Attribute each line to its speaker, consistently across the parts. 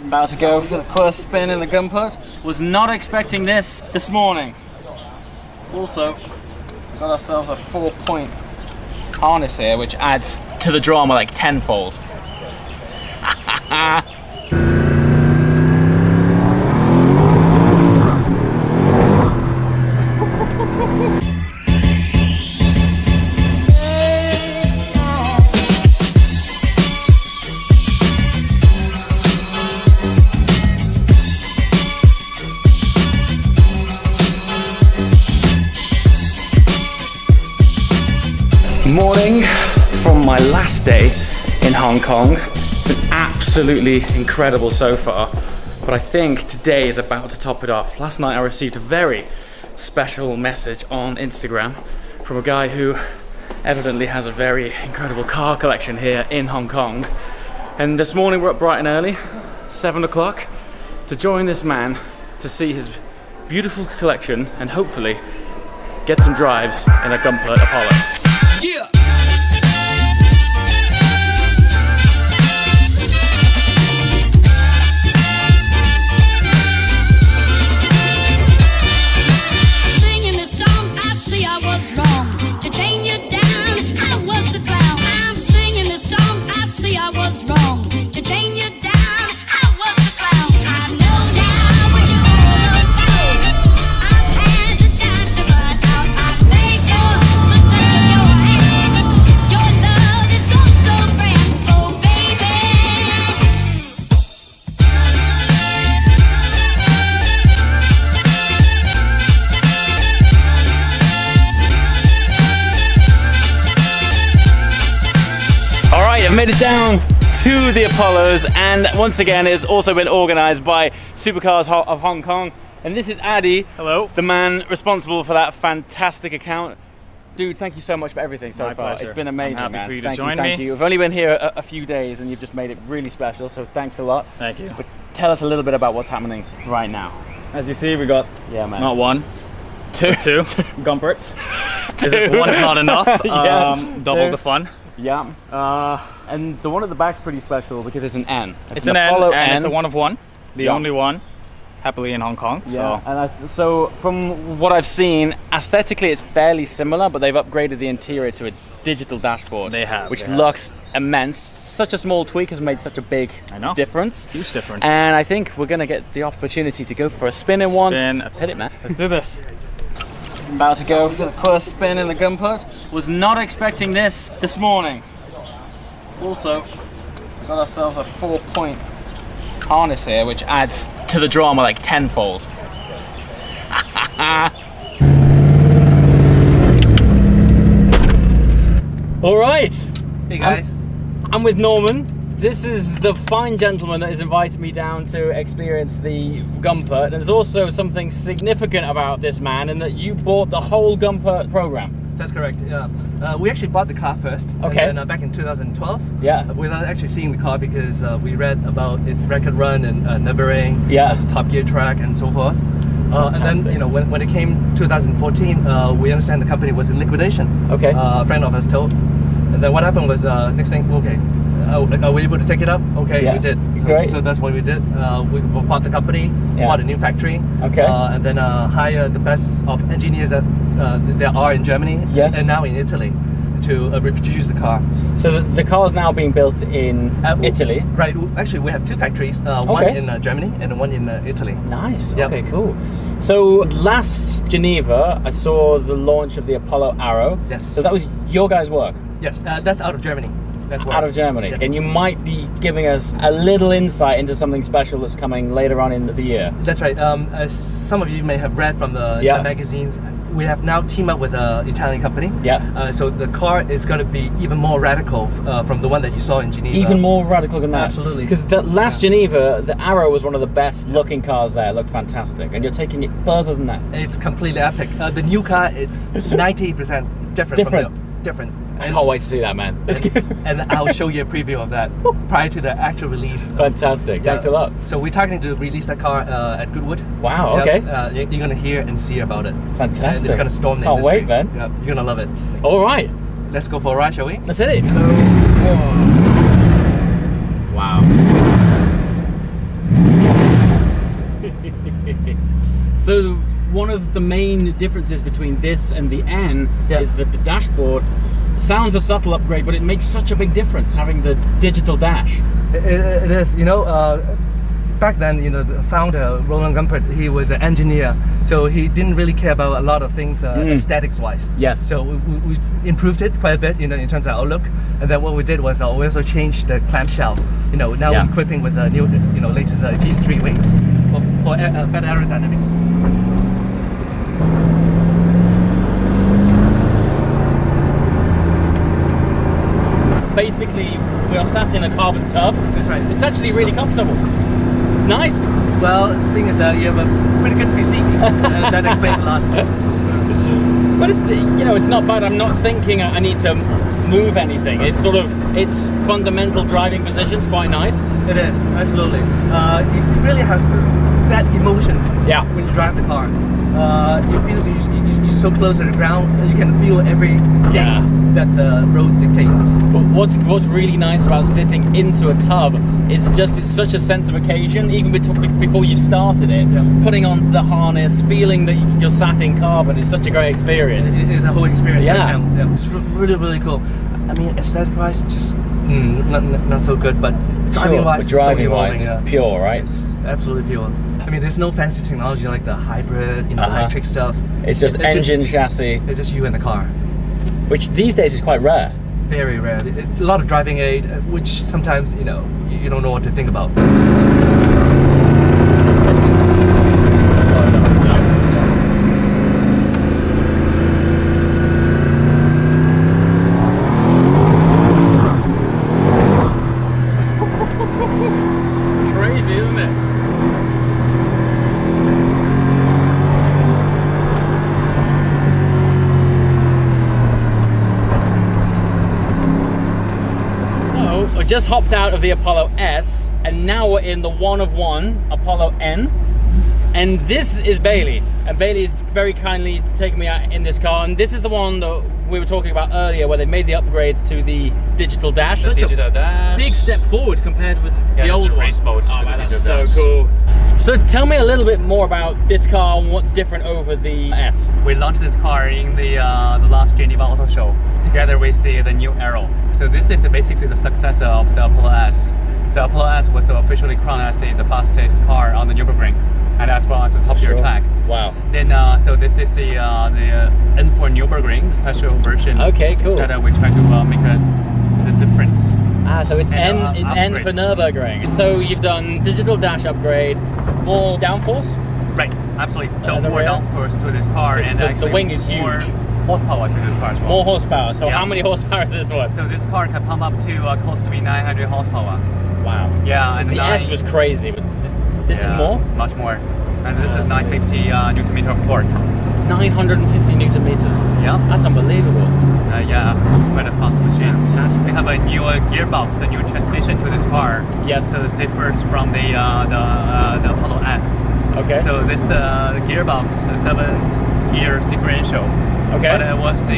Speaker 1: About to go for the first spin in the gun put. Was not expecting this morning. Also, got ourselves a 4-point harness here, which adds to the drama like tenfold. Morning from my last day in Hong Kong. It's been absolutely incredible so far, but I think today is about to top it off. Last night I received a very special message on Instagram from a guy who evidently has a very incredible car collection here in Hong Kong. And this morning we're up bright and early, 7 o'clock, to join this man to see his beautiful collection and hopefully get some drives in a Gumpert Apollo. Yeah.
Speaker 2: Singing this song, I see I was wrong. To chain you down, I was the clown. I'm singing this song, I see I was wrong. To chain you down, I was the clown. I know now what you wanna know. I've had the time to find out. I played for the touch of your hand. Your love is so, so grand, oh baby.
Speaker 1: All right, I've made it down to the Apollos, and once again it's also been organized by Supercars of Hong Kong. And this is Addy.
Speaker 3: Hello.
Speaker 1: The man responsible for that fantastic account. Dude, thank you so much for everything so
Speaker 3: My
Speaker 1: far.
Speaker 3: pleasure.
Speaker 1: It's been amazing,
Speaker 3: I'm happy
Speaker 1: man.
Speaker 3: for you to
Speaker 1: Thank
Speaker 3: join
Speaker 1: thank
Speaker 3: me.
Speaker 1: you. I've only been here a few days and you've just made it really special, so thanks a lot.
Speaker 3: Thank you.
Speaker 1: But tell us a little bit about what's happening right now.
Speaker 3: As you see, we got
Speaker 1: Yeah, man.
Speaker 3: not one, two Gumperts. As if one is not enough,
Speaker 1: Yeah.
Speaker 3: double
Speaker 1: Two.
Speaker 3: the fun.
Speaker 1: Yeah. And the one at the back's pretty special because it's an N.
Speaker 3: It's an N,
Speaker 1: Apollo
Speaker 3: and it's a one of one, the
Speaker 1: Yeah.
Speaker 3: only one, happily in Hong Kong.
Speaker 1: Yeah, and so from what I've seen, aesthetically it's fairly similar, but they've upgraded the interior to a digital dashboard.
Speaker 3: They have,
Speaker 1: which
Speaker 3: they have.
Speaker 1: looks immense. Such a small tweak has made such a big difference.
Speaker 3: Huge difference.
Speaker 1: And I think we're gonna get the opportunity to go for a spin in one.
Speaker 3: Spin.
Speaker 1: Let's hit it, man.
Speaker 3: Let's do this.
Speaker 1: About to go for the first spin in the gun put. Was not expecting this morning. Also, got ourselves a 4-point harness here, which adds to the drama like tenfold. All right.
Speaker 4: Hey guys.
Speaker 1: I'm with Norman. This is the fine gentleman that has invited me down to experience the Gumpert. And there's also something significant about this man in that you bought the whole Gumpert program.
Speaker 4: That's correct. Yeah. We actually bought the car first.
Speaker 1: Okay.
Speaker 4: And then, back in 2012.
Speaker 1: Yeah.
Speaker 4: Without actually seeing the car because we read about its record run in Nürburgring,
Speaker 1: Yeah.
Speaker 4: Top Gear track, and so forth. And
Speaker 1: Fantastic.
Speaker 4: then when it came 2014, we understand the company was in liquidation.
Speaker 1: Okay.
Speaker 4: A friend of us told. And then what happened was next thing, okay. Are we able to take it up? Okay,
Speaker 1: Yeah.
Speaker 4: we did.
Speaker 1: Great.
Speaker 4: So that's what we did. We bought the company,
Speaker 1: Yeah.
Speaker 4: bought a new factory,
Speaker 1: Okay.
Speaker 4: and then hired the best of engineers that there are in Germany
Speaker 1: Yes.
Speaker 4: and now in Italy to reproduce the car.
Speaker 1: So the car is now being built in Italy.
Speaker 4: Right. Actually, we have two factories. One
Speaker 1: Okay.
Speaker 4: in Germany and one in Italy.
Speaker 1: Nice.
Speaker 4: Yep.
Speaker 1: Okay, cool. So last Geneva, I saw the launch of the Apollo Arrow.
Speaker 4: Yes.
Speaker 1: So that was your guys' work
Speaker 4: Yes, that's out of Germany. That's where.
Speaker 1: out of Germany.
Speaker 4: Yeah.
Speaker 1: And you might be giving us a little insight into something special that's coming later on in the year.
Speaker 4: That's right. As some of you may have read from the
Speaker 1: Yeah.
Speaker 4: magazines, we have now teamed up with an Italian company.
Speaker 1: Yeah.
Speaker 4: So the car is going to be even more radical from the one that you saw in Geneva.
Speaker 1: Even more radical than that.
Speaker 4: Absolutely.
Speaker 1: Because the last Geneva, the Arrow was one of the best looking cars there. It looked fantastic. And you're taking it further than that.
Speaker 4: It's completely epic. The new car, it's 90% different. From the different.
Speaker 1: I can't wait to see that, man.
Speaker 4: And I'll show you a preview of that prior to the actual release.
Speaker 1: Fantastic. Thanks a lot.
Speaker 4: So we're targeting to release that car at Goodwood.
Speaker 1: Wow,
Speaker 4: Yep.
Speaker 1: okay.
Speaker 4: You're going to hear and see about it.
Speaker 1: Fantastic.
Speaker 4: And it's going to storm the
Speaker 1: Can't
Speaker 4: industry.
Speaker 1: wait, man.
Speaker 4: Yep, you're going to love it.
Speaker 1: All right.
Speaker 4: Let's go for a ride, shall we?
Speaker 1: Let's hit it.
Speaker 4: So,
Speaker 1: Wow. So one of the main differences between this and the N is that the dashboard sounds a subtle upgrade, but it makes such a big difference having the digital dash.
Speaker 4: It is, you know, back then, you know, the founder, Roland Gumpert, he was an engineer, so he didn't really care about a lot of things aesthetics-wise.
Speaker 1: Yes.
Speaker 4: So we improved it quite a bit, you know, in terms of outlook. And then what we did was we also changed the clamshell. You know, now we're equipping with the new, you know, latest G3 wings for better aerodynamics.
Speaker 1: Basically, we are sat in a carbon tub.
Speaker 4: That's right.
Speaker 1: It's actually really comfortable. It's nice.
Speaker 4: Well, the thing is, you have a pretty good physique. That explains a lot.
Speaker 1: But it's, you know, it's not bad. I'm not thinking I need to move anything. It's sort of, its fundamental driving position's quite nice.
Speaker 4: It is, absolutely. It really has that emotion when you drive the car. You feel you're so close to the ground, you can feel everything that the road dictates.
Speaker 1: But what's really nice about sitting into a tub is just it's such a sense of occasion, even before you've started it. Putting on the harness, feeling that you're sat in carbon is such a great experience.
Speaker 4: It's a whole experience.
Speaker 1: Yeah.
Speaker 4: It's really, really cool. I mean, aesthetic-wise, just not so good, but driving-wise,
Speaker 1: driving-wise, it's pure, right?
Speaker 4: It's absolutely pure. I mean, there's no fancy technology like the hybrid, you know, electric stuff.
Speaker 1: It's just engine, chassis.
Speaker 4: It's just you in the car.
Speaker 1: Which these days is quite rare.
Speaker 4: Very rare. A lot of driving aid, which sometimes, you know, you don't know what to think about.
Speaker 1: Crazy, isn't it? We just hopped out of the Apollo S and now we're in the one of one Apollo N, and this is Bailey, and Bailey is very kindly taking me out in this car, and this is the one that we were talking about earlier where they made the upgrades to the digital dash. Such a big step forward compared with the old one.
Speaker 3: Race mode.
Speaker 1: Oh man, that's so cool. So tell me a little bit more about this car and what's different over the S.
Speaker 3: We launched this car in the last Geneva Auto Show together with the new Aero. So this is basically the successor of the Apollo S. So Apollo S was officially crowned as the fastest car on the Nürburgring, and as well as the top gear track.
Speaker 1: Wow.
Speaker 3: Then so this is the N for Nürburgring special version.
Speaker 1: Okay, cool.
Speaker 3: That we try to make the difference.
Speaker 1: Ah, so it's N for Nürburgring. So you've done digital dash upgrade, more downforce?
Speaker 3: Right, absolutely. So more downforce to this car, and
Speaker 1: the wing is huge.
Speaker 3: More horsepower to this car as well.
Speaker 1: More horsepower. So how many horsepower is this one?
Speaker 3: So this car can pump up to close to 900 horsepower.
Speaker 1: Wow.
Speaker 3: Yeah, and
Speaker 1: the S was crazy, but this is more?
Speaker 3: Much more. And this is 950 Newton meter of torque.
Speaker 1: 950 Newton meters.
Speaker 3: Yeah.
Speaker 1: That's unbelievable.
Speaker 3: Yeah, quite a fast machine.
Speaker 1: Fantastic.
Speaker 3: They have a new gearbox, a new transmission to this car.
Speaker 1: Yes.
Speaker 3: So it differs from the Apollo S.
Speaker 1: Okay.
Speaker 3: So this gearbox, a 7-gear sequential.
Speaker 1: Okay.
Speaker 3: But it was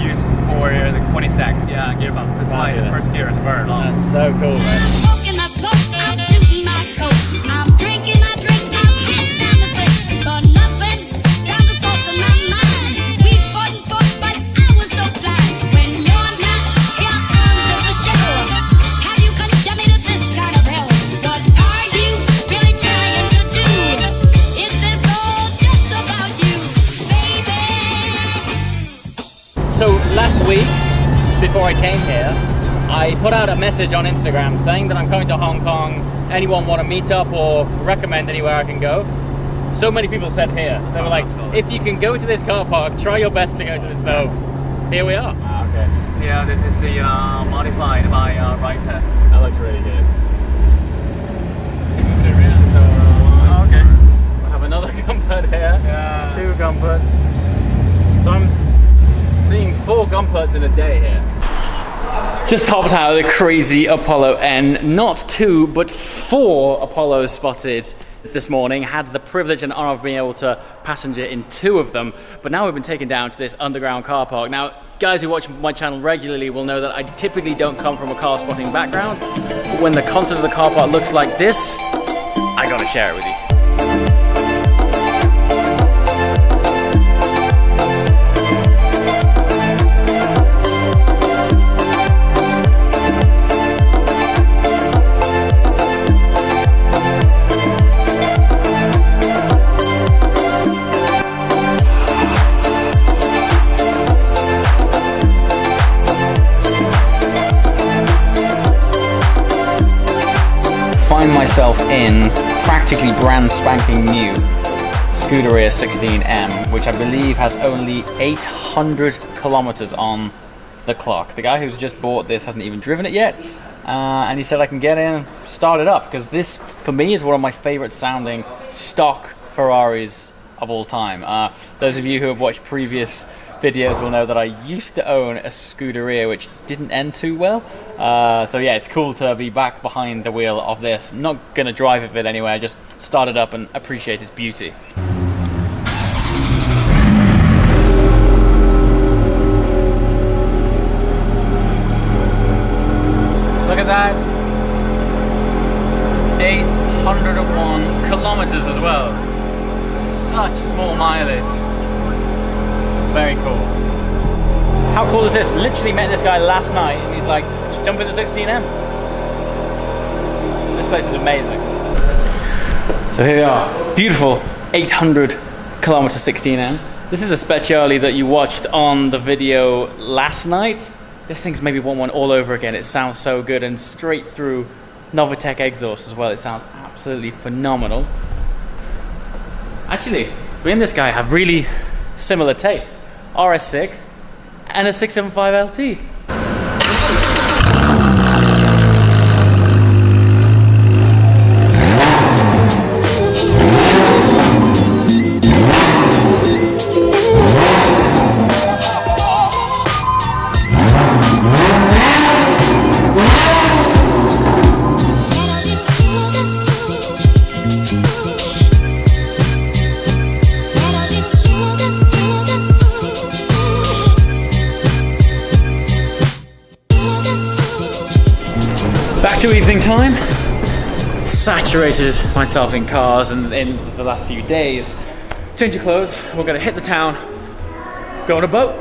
Speaker 3: used for the Koenigsegg gearbox. That's why the first gear is very long.
Speaker 1: That's so cool, man.
Speaker 2: Smoking, I smoke, I'm shooting my coat. I'm drinking, I drink, I'm heading down the drain. For nothing, trying to thoughts in my mind. We fought and fought, but I was so blind. When you're not here under the shadow, have you condemned me to this kind of hell? What are you really trying to do? Is this all just about you, baby?
Speaker 1: So last week, before I came here, I put out a message on Instagram saying that I'm coming to Hong Kong. Anyone want to meet up or recommend anywhere I can go? So many people said here. So they were like, if you can go to this car park, try your best to go to this. So here we are.
Speaker 3: Okay. Yeah, this is the modified by Writer.
Speaker 1: That looks really good.
Speaker 3: Okay.
Speaker 1: I have another Gumpert here.
Speaker 3: Yeah.
Speaker 1: 2 Gumperts. So I'm seeing 4 Gumperts in a day here. Just hopped out of the crazy Apollo N. Not 2, but 4 Apollos spotted this morning. Had the privilege and honor of being able to passenger in 2 of them. But now we've been taken down to this underground car park. Now, guys who watch my channel regularly will know that I typically don't come from a car spotting background. But when the content of the car park looks like this, I gotta share it with you. myself in practically brand spanking new Scuderia 16M, which I believe has only 800 kilometers on the clock. The guy who's just bought this hasn't even driven it yet, and he said I can get in and start it up, because this, for me, is one of my favorite sounding stock Ferraris of all time. Those of you who have watched previous videos will know that I used to own a Scuderia which didn't end too well. So yeah, it's cool to be back behind the wheel of this. I'm not going to drive it anyway, I just start it up and appreciate its beauty. Look at that. 801 kilometers as well. Such small mileage. It's very cool. How cool is this? Literally met this guy last night and he's like, jump in the 16M. This place is amazing. So here we are. Beautiful 800 kilometer 16M. This is a Speciale that you watched on the video last night. This thing's maybe want one all over again. It sounds so good, and straight through Novitec exhaust as well. It sounds absolutely phenomenal. Actually, me and this guy have really similar tastes. RS6 and a 675 LT. Back to evening time. Saturated myself in cars and in the last few days. Change of clothes, we're gonna hit the town, go on a boat.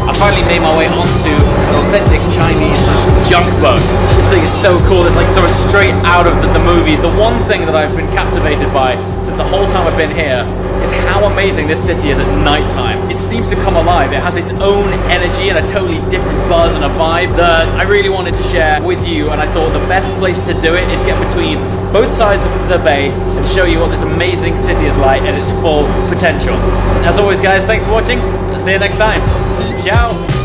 Speaker 1: I finally made my way onto an authentic Chinese junk boat. This thing is so cool, it's like something straight out of the movies. The one thing that I've been captivated by since the whole time I've been here is how amazing this city is at night time. It seems to come alive. It has its own energy and a totally different buzz and a vibe that I really wanted to share with you, and I thought the best place to do it is get between both sides of the bay and show you what this amazing city is like at its full potential. As always guys, thanks for watching. I'll see you next time. Ciao!